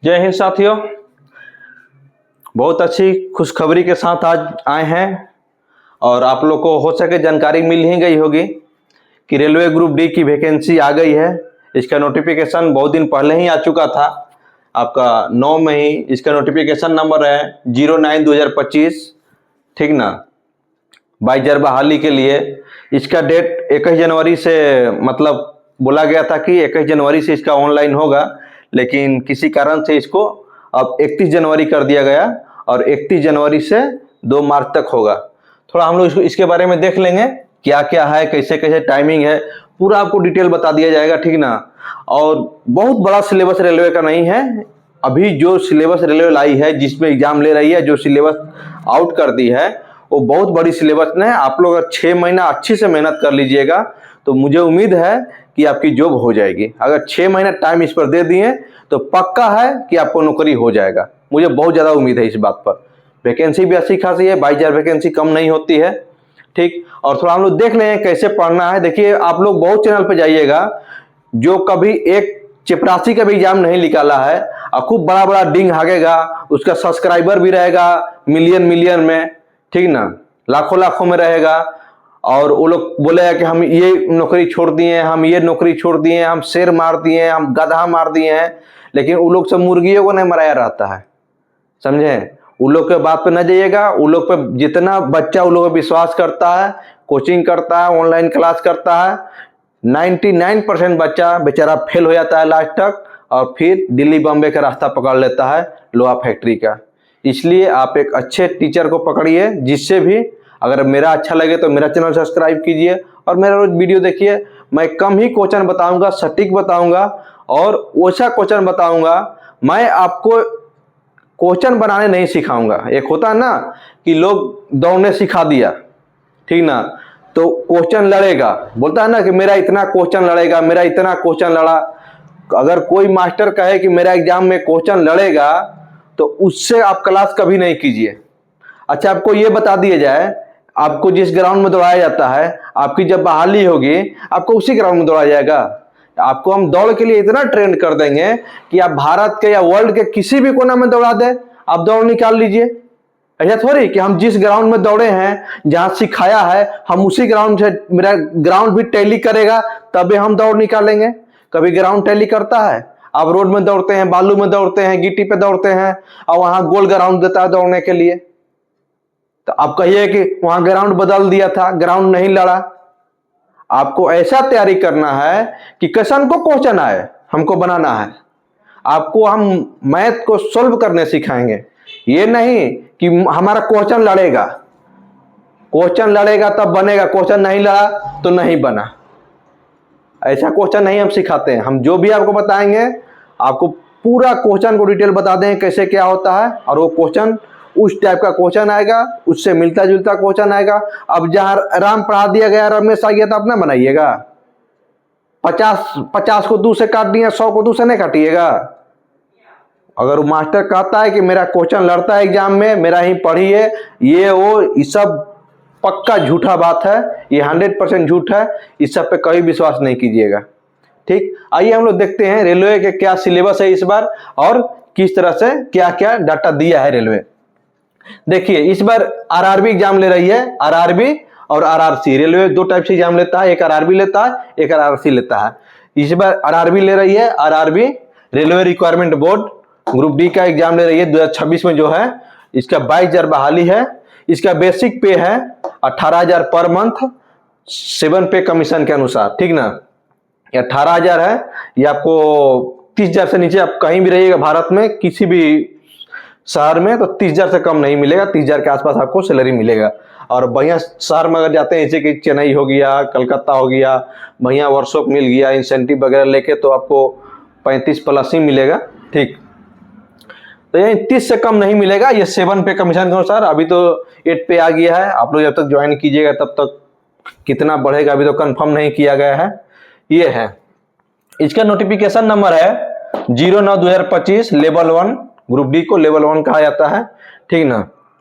जय हिंद साथियों, बहुत अच्छी खुशखबरी के साथ आज आए हैं और आप लोग को हो सके जानकारी मिल ही गई होगी कि रेलवे ग्रुप डी की वैकेंसी आ गई है। इसका नोटिफिकेशन बहुत दिन पहले ही आ चुका था, आपका 9 में ही। इसका नोटिफिकेशन नंबर है 09/2025, ठीक ना। 22,000 बहाली के लिए इसका डेट 21 जनवरी से मतलब बोला गया था कि 21 जनवरी से इसका ऑनलाइन होगा, लेकिन किसी कारण से इसको अब 31 जनवरी कर दिया गया और 31 जनवरी से 2 मार्च तक होगा। थोड़ा हम लोग इसके बारे में देख लेंगे क्या क्या है, कैसे कैसे टाइमिंग है, पूरा आपको डिटेल बता दिया जाएगा, ठीक ना। और बहुत बड़ा सिलेबस रेलवे का नहीं है। अभी जो सिलेबस रेलवे लाई है, जिसमें एग्जाम ले रही है, जो सिलेबस आउट कर दी है, वो बहुत बड़ी सिलेबस है। आप लोग अगर 6 महीना अच्छी से मेहनत कर लीजिएगा तो मुझे उम्मीद है कि आपकी जॉब हो जाएगी। अगर 6 महीना टाइम इस पर दे दिए तो पक्का है कि आपको नौकरी हो जाएगा। मुझे बहुत ज़्यादा उम्मीद है इस बात पर। वैकेंसी भी अच्छी खासी है, 22,000 वैकेंसी कम नहीं होती है, ठीक। और थोड़ा हम लोग देख लें कैसे पढ़ना है। देखिए, आप लोग बहुत चैनल पर जाइएगा जो कभी एक चपरासी का भी एग्जाम नहीं निकाला है और खूब बड़ा बड़ा डिंग हागेगा, उसका सब्सक्राइबर भी रहेगा मिलियन में, ठीक ना, लाखों लाखों में रहेगा। और वो लोग बोलेगा कि हम ये नौकरी छोड़ दिए, हम ये नौकरी छोड़ दिए, हम शेर मार दिए, हम गधा मार दिए हैं, लेकिन वो लोग सब मुर्गियों को नहीं मराया रहता है, समझे। उन लोग के बात पे न जाइएगा। उन लोग पे जितना बच्चा उन लोग पे विश्वास करता है, कोचिंग करता है, ऑनलाइन क्लास करता है, 99% बच्चा बेचारा फेल हो जाता है लास्ट तक और फिर दिल्ली बॉम्बे का रास्ता पकड़ लेता है लोहा फैक्ट्री का। इसलिए आप एक अच्छे टीचर को पकड़िए, जिससे भी अगर मेरा अच्छा लगे तो मेरा चैनल सब्सक्राइब कीजिए और मेरा रोज वीडियो देखिए। मैं कम ही क्वेश्चन बताऊंगा, सटीक बताऊंगा और वैसा क्वेश्चन बताऊंगा। मैं आपको क्वेश्चन बनाने नहीं सिखाऊंगा। एक होता है ना कि लोग दौड़ने सिखा दिया, ठीक ना, तो क्वेश्चन लड़ेगा, बोलता है ना कि मेरा इतना क्वेश्चन लड़ेगा, मेरा इतना क्वेश्चन लड़ा। अगर कोई मास्टर कहे कि मेरा एग्जाम में क्वेश्चन लड़ेगा तो उससे आप क्लास कभी नहीं कीजिए। अच्छा, आपको ये बता दिया जाए, आपको जिस ग्राउंड में दौड़ाया जाता है, आपकी जब बहाली होगी आपको उसी ग्राउंड में दौड़ाया जाएगा। आपको हम दौड़ के लिए इतना ट्रेंड कर देंगे कि आप भारत के या वर्ल्ड के किसी भी कोना में दौड़ा दे, आप दौड़ निकाल लीजिए। ऐसा थोड़ी कि हम जिस ग्राउंड में दौड़े हैं, जहां सिखाया है, हम उसी ग्राउंड से, मेरा ग्राउंड भी टैली करेगा तभी हम दौड़ निकालेंगे। कभी ग्राउंड टैली करता है? आप रोड में दौड़ते हैं, बालू में दौड़ते हैं, गिट्टी पे दौड़ते हैं और वहां गोल ग्राउंड देता है दौड़ने के लिए। तो आप कहिए कि वहां ग्राउंड बदल दिया था, ग्राउंड नहीं लड़ा। आपको ऐसा तैयारी करना है कि क्वेश्चन को क्वेश्चन आए, हमको बनाना है। आपको हम मैथ को सोल्व करने सिखाएंगे, ये नहीं कि हमारा क्वेश्चन लड़ेगा। क्वेश्चन लड़ेगा तब बनेगा, क्वेश्चन नहीं लड़ा तो नहीं बना। ऐसा क्वेश्चन नहीं हम सिखाते हैं। हम जो भी आपको बताएंगे, आपको पूरा क्वेश्चन को डिटेल बता देंगे कैसे क्या होता है, और वो क्वेश्चन उस टाइप का क्वेश्चन आएगा, उससे मिलता जुलता क्वेश्चन आएगा। अब जहां राम पढ़ा दिया गया, रमेश आ गया, तो अपना बनाइएगा। 50 को 2 से काट दिया, 100 को 2 से नहीं काटिएगा। अगर मास्टर कहता है कि मेरा क्वेश्चन लड़ता है एग्जाम में, मेरा ही पढ़िए, ये वो, ये सब पक्का झूठा बात है, ये 100% झूठ है। इस सब पे कभी विश्वास नहीं कीजिएगा, ठीक। आइए हम लोग देखते हैं रेलवे के क्या सिलेबस है इस बार और किस तरह से क्या क्या डाटा दिया है रेलवे। देखिए, इस बार आरआरबी एग्जाम ले रही है, आरआरबी और आरआरसी। रेलवे 2 टाइप से एग्जाम लेता है, एक आरआरबी लेता है, एक आरआरसी लेता है। इस बार आरआरबी ले रही है, RRB railway requirement board group D का एग्जाम ले रही है 2026 में जो है। इसका 22,000 बहाली है। इसका बेसिक पे है 18,000 पर मंथ, 7 पे कमीशन के अनुसार, ठीक ना। 18,000 है। ये आपको 30,000 से नीचे आप कहीं भी रहिएगा भारत में, किसी भी शहर में, तो 30,000 से कम नहीं मिलेगा। 30,000 के आसपास आपको सैलरी मिलेगा। और बढ़िया शहर में अगर जाते हैं, जैसे कि चेन्नई हो गया, कलकत्ता हो गया, बढ़िया वर्कशॉप मिल गया, इंसेंटिव वगैरह लेके, तो आपको 35+ ही मिलेगा, ठीक। तो ये 30 से कम नहीं मिलेगा। ये 7 पे कमीशन के अनुसार। अभी तो 8 पे आ गया है। आप लोग जब तक ज्वाइन कीजिएगा तब तक कितना बढ़ेगा अभी तो कंफर्म नहीं किया गया है। ये है, इसका नोटिफिकेशन नंबर है 09/2025, लेवल 1। ग्रुप डी को लेवल 1 कहा जाता है, ठीक ना।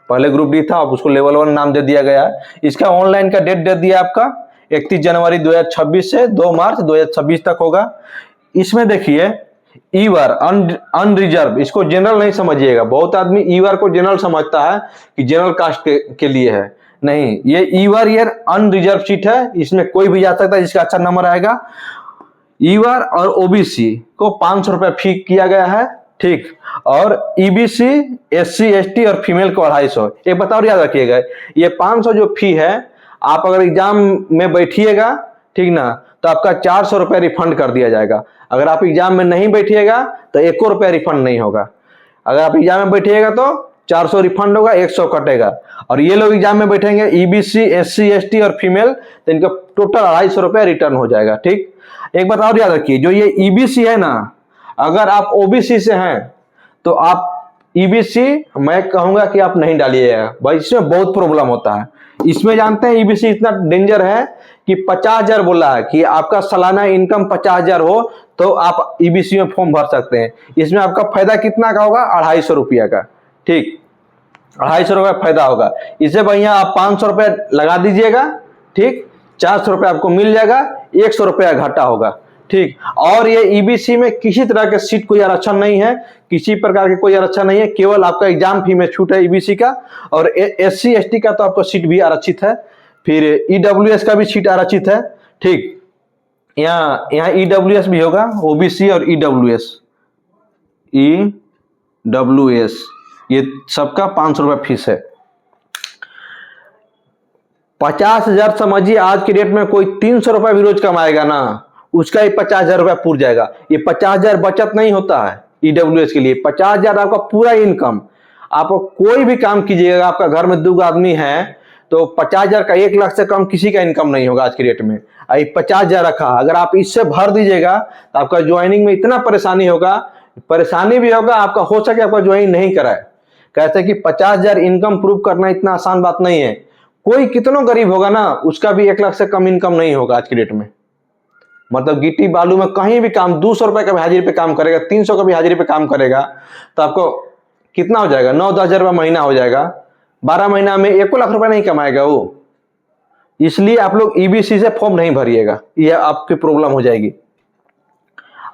पहले ग्रुप डी था, अब उसको लेवल 1 नाम दे दिया गया है। इसका ऑनलाइन का डेट दे दिया आपका 31 जनवरी 2026 से 2 मार्च 2026 तक होगा। इसमें देखिए, ईवर अनरिजर्व, इसको जनरल नहीं समझिएगा। बहुत आदमी ईवर को जनरल समझता है कि जनरल कास्ट के लिए है, नहीं, ये ईवर ये अनरिजर्व सीट है, इसमें कोई भी जा सकता है जिसका अच्छा नंबर आएगा। ईवर और ओबीसी को 500 रुपये फी किया गया है, ठीक, और ईबीसी, एससी, एसटी और फीमेल को 250। एक बताओ याद रखिएगा, ये 500 जो फी है, आप अगर एग्जाम में बैठिएगा, ठीक ना, तो आपका 400 रुपये रिफंड कर दिया जाएगा। अगर आप एग्जाम में नहीं बैठिएगा तो 1 रुपया रिफंड नहीं होगा। अगर आप एग्जाम में बैठिएगा तो 400 रिफंड होगा, 100 कटेगा। और ये लोग एग्जाम में बैठेंगे ईबीसी, एससी, एसटी और फीमेल, तो इनका टोटल 250 रुपया रिटर्न हो जाएगा, ठीक। एक बात और याद रखिए, जो ये ईबीसी है ना, अगर आप ओबीसी से हैं तो आप ईबीसी, मैं कहूंगा कि आप नहीं डालिएगा भाई, इसमें बहुत प्रॉब्लम होता है। इसमें जानते हैं ईबीसी इतना डेंजर है कि 50,000 बोला है कि आपका सालाना इनकम 50,000 हो तो आप ईबीसी में फॉर्म भर सकते हैं। इसमें आपका फायदा कितना का होगा? 250 रुपया का, ठीक, 250 रुपया फायदा होगा। इससे बढ़िया आप 500 रुपया लगा दीजिएगा, ठीक, 400 रुपया आपको मिल जाएगा, 100 रुपया घाटा होगा, ठीक। और ये ईबीसी में किसी तरह के सीट कोई आरक्षण नहीं है, किसी प्रकार के कोई आरक्षण नहीं है, केवल आपका एग्जाम फी में छूट है ईबीसी का। और एससी एसटी का तो आपको सीट भी आरक्षित है, फिर ईडब्ल्यूएस का भी सीट आरक्षित है, ठीक। यहाँ ईडब्ल्यूएस भी होगा, ओबीसी और ईडब्ल्यूएस ये सबका 500 रुपया फीस है। 50,000 समझिए, आज के डेट में कोई 300 रुपया भी रोज कमाएगा ना, उसका ही 50,000 रुपया पूर जाएगा। ये 50,000 बचत नहीं होता है ईडब्ल्यूएस के लिए, 50,000 आपका पूरा इनकम। आप कोई भी काम कीजिएगा, आपका घर में 2 आदमी है तो 50,000 का 1 लाख से कम किसी का इनकम नहीं होगा आज की डेट में। 50,000 रखा, अगर आप इससे भर दीजिएगा तो आपका ज्वाइनिंग में इतना परेशानी होगा, परेशानी भी होगा, आपका हो सके आपका ज्वाइनिंग नहीं कराए। कहते हैं कि 50,000 इनकम प्रूव करना इतना आसान बात नहीं है। कोई कितना गरीब होगा ना, उसका भी 1 लाख से कम इनकम नहीं होगा आज की डेट में। मतलब गिट्टी बालू में कहीं भी काम, 200 रुपए का भी हाजिरी पे काम करेगा, 300 का भी हाजिरी पे काम करेगा, तो आपको कितना हो जाएगा? 9-10 हजार रुपया महीना हो जाएगा। 12 महीना में 1 लाख रुपया नहीं कमाएगा वो। इसलिए आप लोग ईबीसी से फॉर्म नहीं भरिएगा, यह आपकी प्रॉब्लम हो जाएगी।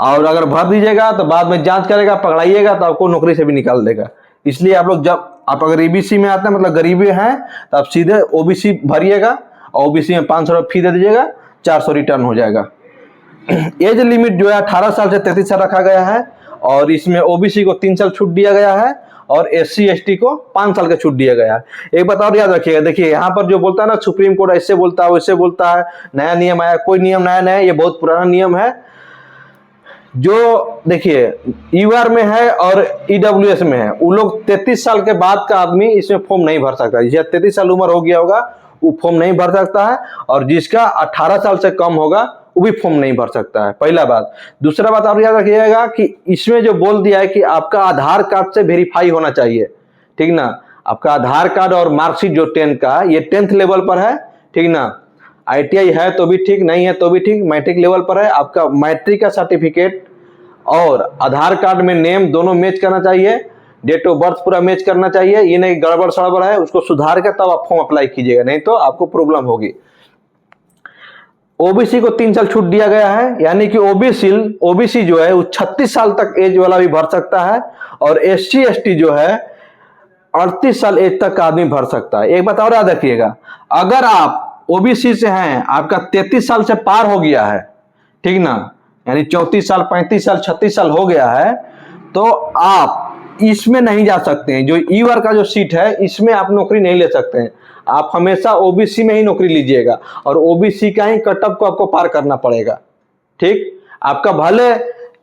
और अगर भर दीजिएगा तो बाद में जांच करेगा, पकड़ाइएगा तो आपको नौकरी से भी निकाल देगा। इसलिए आप लोग, जब आप अगर ईबीसी में आते हैं, मतलब गरीबी है, तो आप सीधे ओबीसी भरिएगा, ओबीसी में 500 रुपये फी दे दीजिएगा, 400 रिटर्न हो जाएगा। एज लिमिट जो है 18 साल से 33 साल रखा गया है, और इसमें ओबीसी को 3 साल छूट दिया गया है, और एससी एसटी को 5 साल का छूट दिया गया है। एक बात और याद रखिएगा, देखिए यहाँ पर जो बोलता है ना, सुप्रीम कोर्ट ऐसे बोलता है, वैसे बोलता है, नया नियम आया, कोई नियम नया नहीं है, ये बहुत पुराना नियम है। जो देखिए ईवर में है और ईडब्ल्यूएस में है, वो लोग 33 साल के बाद का आदमी इसमें फॉर्म नहीं भर सकता। जिसे 33 साल उम्र हो गया होगा वो फॉर्म नहीं भर सकता है, और जिसका 18 साल से कम होगा वो भी फॉर्म नहीं भर सकता है, पहला बात। दूसरा बात आप याद रखिएगा कि इसमें जो बोल दिया है कि आपका आधार कार्ड से वेरीफाई होना चाहिए, ठीक ना। आपका आधार कार्ड और मार्कशीट जो 10th का, ये 10th लेवल पर है, ठीक ना। आईटीआई है तो भी ठीक, नहीं है तो भी ठीक, मैट्रिक लेवल पर है। आपका मैट्रिक का सर्टिफिकेट और आधार कार्ड में नेम दोनों मैच करना चाहिए, डेट ऑफ बर्थ पूरा मैच करना चाहिए। ये नहीं गड़बड़ सड़बड़ है, उसको सुधार के तब आप फॉर्म अप्लाई कीजिएगा, नहीं तो आपको प्रॉब्लम होगी। ओबीसी को 3 साल छूट दिया गया है, यानी कि ओबीसी जो है वो 36 साल तक एज वाला भी भर सकता है, और एससी एसटी जो है 38 साल एज तक का आदमी भर सकता है। एक बात और याद रखिएगा, अगर आप ओबीसी से हैं, आपका 33 साल से पार हो गया है, ठीक ना, यानी 34 साल, 35 साल, 36 साल हो गया है, तो आप इसमें नहीं जा सकते हैं। जो ईवर का जो सीट है, इसमें आप नौकरी नहीं ले सकते हैं। आप हमेशा ओबीसी में ही नौकरी लीजिएगा, और ओबीसी का ही कटअप को आपको पार करना पड़ेगा, ठीक। आपका भले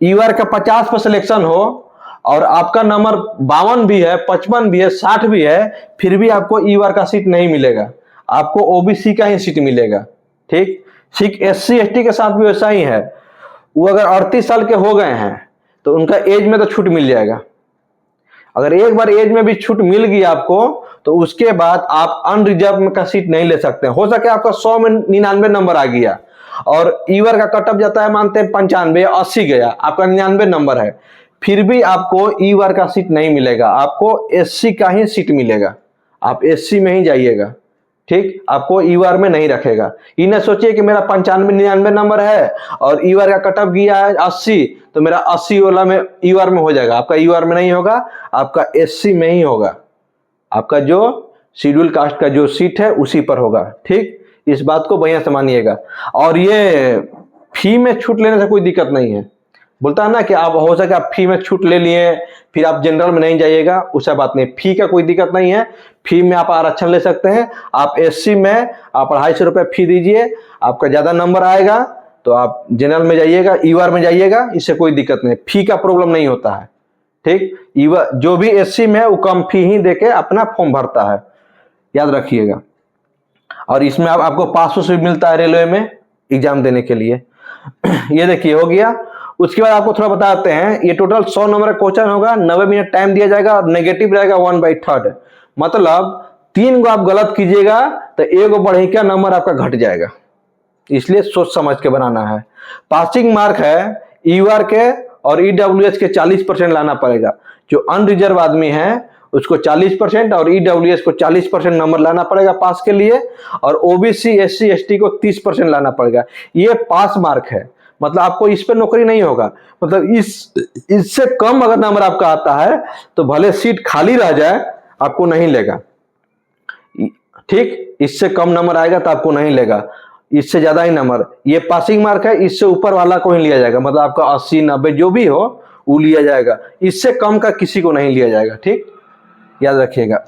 ईवर का 50 पर सिलेक्शन हो, और आपका नंबर 52 भी है, 55 भी है, 60 भी है, फिर भी आपको ईवर का सीट नहीं मिलेगा, आपको ओबीसी का ही सीट मिलेगा, ठीक। ठीक एससी एसटी के साथ भी वैसा ही है। वो अगर 38 साल के हो गए हैं तो उनका एज में तो छूट मिल जाएगा। अगर एक बार एज में भी छूट मिल गई आपको, तो उसके बाद आप अनरिजर्व का सीट नहीं ले सकते। हो सके आपका 100 में 99 नंबर आ गया, और ईवर का कटअप जाता है, मानते हैं 95 80 गया, आपका 99 नंबर है, फिर भी आपको ईवर का सीट नहीं मिलेगा, आपको एससी का ही सीट मिलेगा। आप एससी में ही जाइएगा, ठीक, आपको ईवार में नहीं रखेगा। ये न सोचिए कि मेरा 95-99 नंबर है और ईवार का कट ऑफ गया है 80, तो मेरा 80 वाला में ईवार में हो जाएगा। आपका ईवार में नहीं होगा, आपका एससी में ही होगा। आपका जो शेड्यूल कास्ट का जो सीट है उसी पर होगा। ठीक, इस बात को बढ़िया से मानिएगा। और ये फी में छूट लेने से कोई दिक्कत नहीं है। बोलता है ना कि आप हो सके आप फी में छूट ले लिए फिर आप जनरल में नहीं जाइएगा, उसका बात नहीं। फी का कोई दिक्कत नहीं है, फी में आप आरक्षण ले सकते हैं। आप एससी में आप 250 रुपये फी दीजिए, आपका ज्यादा नंबर आएगा तो आप जनरल में जाइएगा, ईवार में जाइएगा, इससे कोई दिक्कत नहीं। फी का प्रॉब्लम नहीं होता है। ठीक, ईवार जो भी एससी में है वो कम फी ही देके अपना फॉर्म भरता है, याद रखिएगा। और इसमें आपको पास भी मिलता है रेलवे में एग्जाम देने के लिए। ये देखिए हो गया। उसके बाद आपको थोड़ा बताते हैं, ये टोटल 100 नंबर का क्वेश्चन होगा, 90 मिनट टाइम दिया जाएगा और नेगेटिव रहेगा 1/3। मतलब 3 को आप गलत कीजिएगा तो 1 बढ़िया नंबर आपका घट जाएगा, इसलिए सोच समझ के बनाना है। पासिंग मार्क है ईवार के और ईडब्ल्यूएस के 40% लाना पड़ेगा। जो अनरिजर्व आदमी है उसको 40% और ईडब्ल्यूएस को 40% नंबर लाना पड़ेगा पास के लिए, और ओबीसी एससी एसटी को 30% लाना पड़ेगा। ये पास मार्क है, मतलब आपको इस पे नौकरी नहीं होगा। मतलब इससे कम अगर नंबर आपका आता है तो भले सीट खाली रह जाए आपको नहीं लेगा। ठीक, इससे कम नंबर आएगा तो आपको नहीं लेगा, इससे ज्यादा ही नंबर। ये पासिंग मार्क है, इससे ऊपर वाला को ही लिया जाएगा। मतलब आपका 80 90 जो भी हो वो लिया जाएगा, इससे कम का किसी को नहीं लिया जाएगा। ठीक, याद रखिएगा।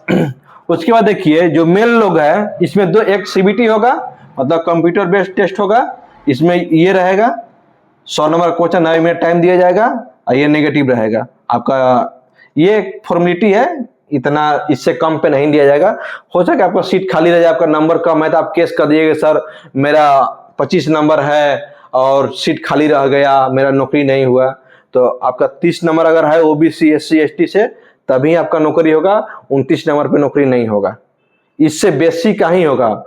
उसके बाद देखिए जो मेल लोग है इसमें एक सीबीटी होगा, मतलब कंप्यूटर बेस्ड टेस्ट होगा। इसमें ये रहेगा 100 नंबर क्वेश्चन, 9 मिनट टाइम दिया जाएगा और ये नेगेटिव रहेगा आपका। ये एक फॉर्मेलिटी है, इतना इससे कम पे नहीं दिया जाएगा। हो सके आपका सीट खाली रह जाए, आपका नंबर कम है तो आप केस कर दीजिएगा, सर मेरा 25 नंबर है और सीट खाली रह गया, मेरा नौकरी नहीं हुआ। तो आपका 30 नंबर अगर है ओबीसी एससी एसटी से तभी आपका नौकरी होगा, 29 नंबर पे नौकरी नहीं होगा। इससे बेसी का ही होगा,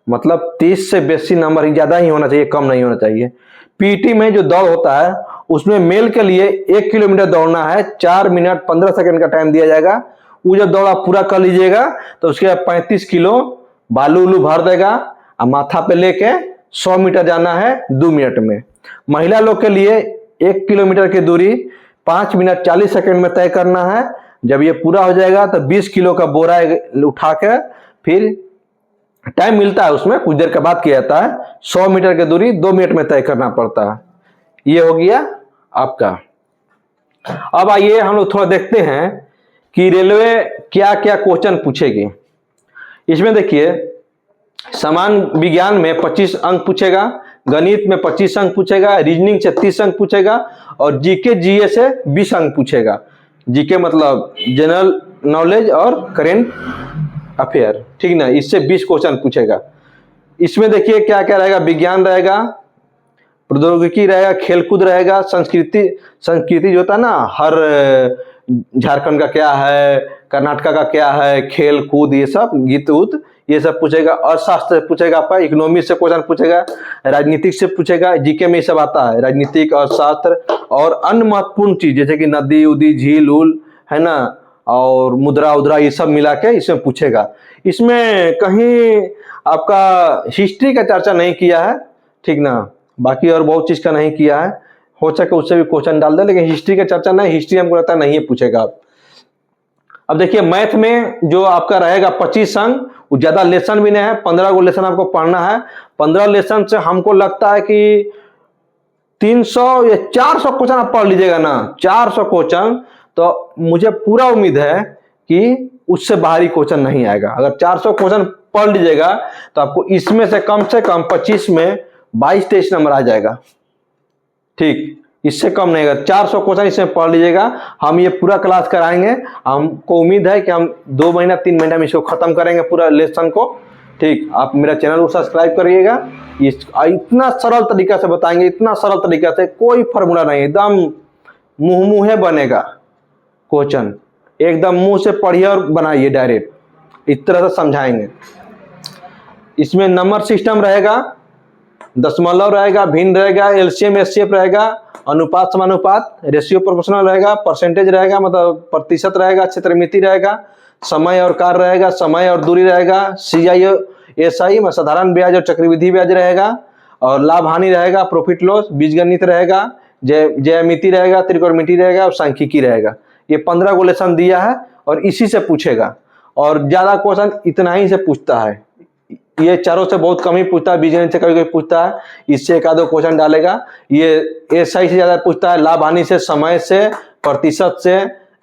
मतलब 30 से बेसी नंबर ही ज्यादा ही होना चाहिए, कम नहीं होना चाहिए। पीटी में जो दौड़ होता है उसमें मेल के लिए 1 किलोमीटर दौड़ना है, 4 मिनट 15 सेकंड का टाइम दिया जाएगा। वो जब दौड़ आप पूरा कर लीजिएगा तो उसके बाद 35 किलो बालू उलू भर देगा और माथा पे लेके 100 मीटर जाना है 2 मिनट में। महिला लोग के लिए 1 किलोमीटर की दूरी 5 मिनट 40 सेकंड में तय करना है। जब ये पूरा हो जाएगा तो 20 किलो का बोरा उठा के फिर टाइम मिलता है, उसमें कुछ देर के बाद किया जाता है। 100 मीटर की दूरी 2 मिनट में तय करना पड़ता है। ये हो गया आपका। अब आइए हम लोग थोड़ा देखते हैं कि रेलवे क्या क्या क्वेश्चन पूछेगी। इसमें देखिए सामान्य विज्ञान में 25 अंक पूछेगा, गणित में 25 अंक पूछेगा, रीजनिंग से 30 अंक पूछेगा और जीके जीए से 20 अंक पूछेगा। जीके मतलब जनरल नॉलेज और करेंट अफेयर, ठीक ना, इससे 20 क्वेश्चन पूछेगा। इसमें देखिए क्या क्या रहेगा, विज्ञान रहेगा, प्रौद्योगिकी रहेगा, खेलकूद रहेगा, संस्कृति जो होता है ना, हर झारखंड का क्या है, कर्नाटका का क्या है, खेल कूद ये सब, गीत उत ये सब पूछेगा। अर्थशास्त्र पूछेगा, आपका इकोनॉमी से क्वेश्चन पूछेगा, राजनीतिक से पूछेगा, जीके में ये सब आता है, राजनीतिक, अर्थशास्त्र और अन्य महत्वपूर्ण चीज जैसे कि नदी उदी झील उल है ना, और मुद्रा उद्रा ये सब मिला के इसमें पूछेगा। इसमें कहीं आपका हिस्ट्री का चर्चा नहीं किया है, ठीक ना, बाकी और बहुत चीज का नहीं किया है। हो सके उससे भी क्वेश्चन डाल दे, लेकिन हिस्ट्री का चर्चा नहीं, हिस्ट्री हमको लगता है नहीं पूछेगा। अब देखिए मैथ में जो आपका रहेगा 25 अंक, वो ज्यादा लेसन भी नहीं है, 15 को लेसन आपको पढ़ना है। 15 लेसन से हमको लगता है कि 300 या 400 क्वेश्चन आप पढ़ लीजिएगा ना, 400 क्वेश्चन, तो मुझे पूरा उम्मीद है कि उससे बाहरी क्वेश्चन नहीं आएगा। अगर 400 क्वेश्चन पढ़ लीजिएगा तो आपको इसमें से कम 25 में 22-23 नंबर आ जाएगा। ठीक, इससे कम नहीं, अगर 400 क्वेश्चन इसमें पढ़ लीजिएगा। हम ये पूरा क्लास कराएंगे, हमको उम्मीद है कि हम 2 महीना 3 महीना में इसको खत्म करेंगे पूरा लेसन को। ठीक, आप मेरा चैनल को सब्सक्राइब करिएगा। इतना सरल तरीका से बताएंगे, इतना सरल तरीका से, कोई फार्मूला नहीं, एकदम मुंह बनेगा क्वेश्चन, एकदम मुंह से पढ़िए और बनाइए डायरेक्ट, इस तरह से समझाएंगे। इसमें नंबर सिस्टम रहेगा, दशमलव रहेगा, भिन्न रहेगा, एलसीएम एचसीएफ रहेगा, अनुपात समानुपात, रेशियो प्रोपोर्शनल रहेगा, परसेंटेज रहेगा मतलब प्रतिशत रहेगा, क्षेत्रमिति रहेगा, समय और कार्य रहेगा, समय और दूरी रहेगा, सीआई एसआई में साधारण ब्याज और चक्रवृद्धि ब्याज रहेगा, और लाभ हानि रहेगा, प्रॉफिट लॉस, बीजगणित रहेगा, ज्यामिति रहेगा, त्रिकोणमिति रहेगा और सांख्यिकी रहेगा। ये 15 को लेसन दिया है और इसी से पूछेगा, और ज्यादा क्वेश्चन इतना ही से पूछता है। ये चारों से बहुत कम ही पूछता है, बीजगणित से कभी कभी पूछता है, इससे एक आधो क्वेश्चन डालेगा। ये एसआई से ज्यादा पूछता है, लाभ हानि से, समय से, प्रतिशत से,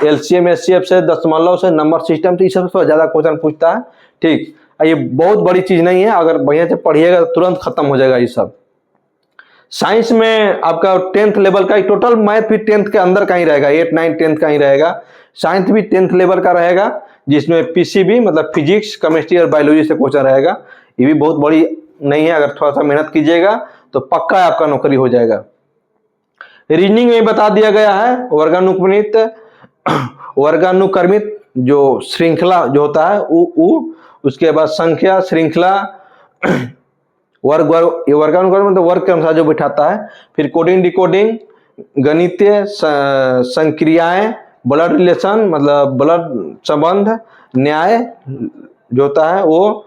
एलसीएम एचसीएफ से, दशमलव से, नंबर सिस्टम से, इस सबसे ज्यादा क्वेश्चन पूछता है। ठीक, ये बहुत बड़ी चीज नहीं है, अगर बढ़िया से पढ़िएगा तो तुरंत खत्म हो जाएगा ये सब। साइंस में आपका 10th लेवल का, टोटल मैथ भी 10th के अंदर का ही रहेगा, 8, 9, 10th का ही रहेगा। साइंस भी 10th लेवल का रहेगा, जिसमें पीसीबी मतलब फिजिक्स, केमिस्ट्री और बायोलॉजी से क्वेश्चन रहेगा। ये भी बहुत बड़ी नहीं है, अगर थोड़ा सा मेहनत कीजिएगा तो पक्का आपका नौकरी हो जाएगा। रीजनिंग में बता दिया गया है, वर्गानुक्रमित, वर्गानुक्रमित जो श्रृंखला जो होता है उसके बाद संख्या, श्रृंखला, वर्गानुक्रम मतलब वर्ग के अनुसार जो बिठाता है। फिर कोडिंग डिकोडिंग, गणितीय संक्रियाएं, ब्लड रिलेशन मतलब ब्लड संबंध, न्याय जो होता है वो,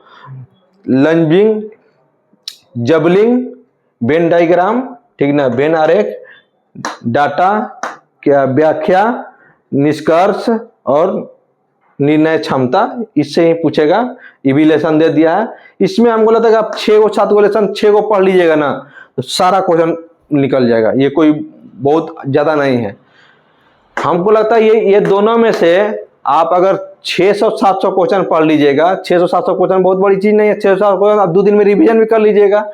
लंजिंग, जबलिंग, वेन डायग्राम, ठीक ना, वेन आरेख, डाटा क्या व्याख्या, निष्कर्ष और निर्णय क्षमता, इससे ही पूछेगा। ये भी लेसन दे दिया है। इसमें हमको लगता है कि आप 6 को 7 को लेसन 6 को पढ़ लीजिएगा ना तो सारा क्वेश्चन निकल जाएगा, ये कोई बहुत ज्यादा नहीं है। हमको लगता है ये दोनों में से आप अगर 600-700 क्वेश्चन पढ़ लीजिएगा, 600-700 क्वेश्चन बहुत बड़ी चीज नहीं है, 600-700 क्वेश्चन आप 2 दिन में रिवीजन भी कर लीजिएगा।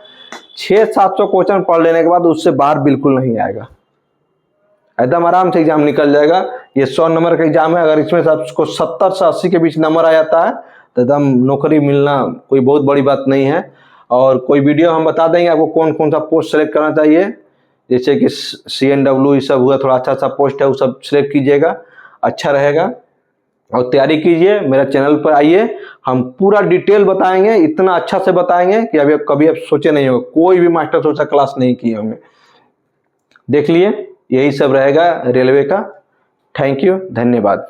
600-700 क्वेश्चन पढ़ लेने के बाद उससे बाहर बिल्कुल नहीं आएगा, एकदम आराम से एग्जाम निकल जाएगा। ये 100 नंबर का एग्जाम है, अगर इसमें से आपको 70 से 80 के बीच नंबर आ जाता है तो एकदम नौकरी मिलना कोई बहुत बड़ी बात नहीं है। और कोई वीडियो हम बता देंगे आपको कौन कौन सा पोस्ट सेलेक्ट करना चाहिए, जैसे कि CNW ये सब हुआ, थोड़ा अच्छा सा पोस्ट है वो सब सिलेक्ट कीजिएगा, अच्छा रहेगा। और तैयारी कीजिए, मेरा चैनल पर आइए, हम पूरा डिटेल बताएंगे, इतना अच्छा से बताएंगे कि अभी कभी आप सोचे नहीं हो, कोई भी मास्टर सोचा क्लास नहीं की हमने। देख लिए, यही सब रहेगा रेलवे का। थैंक यू, धन्यवाद।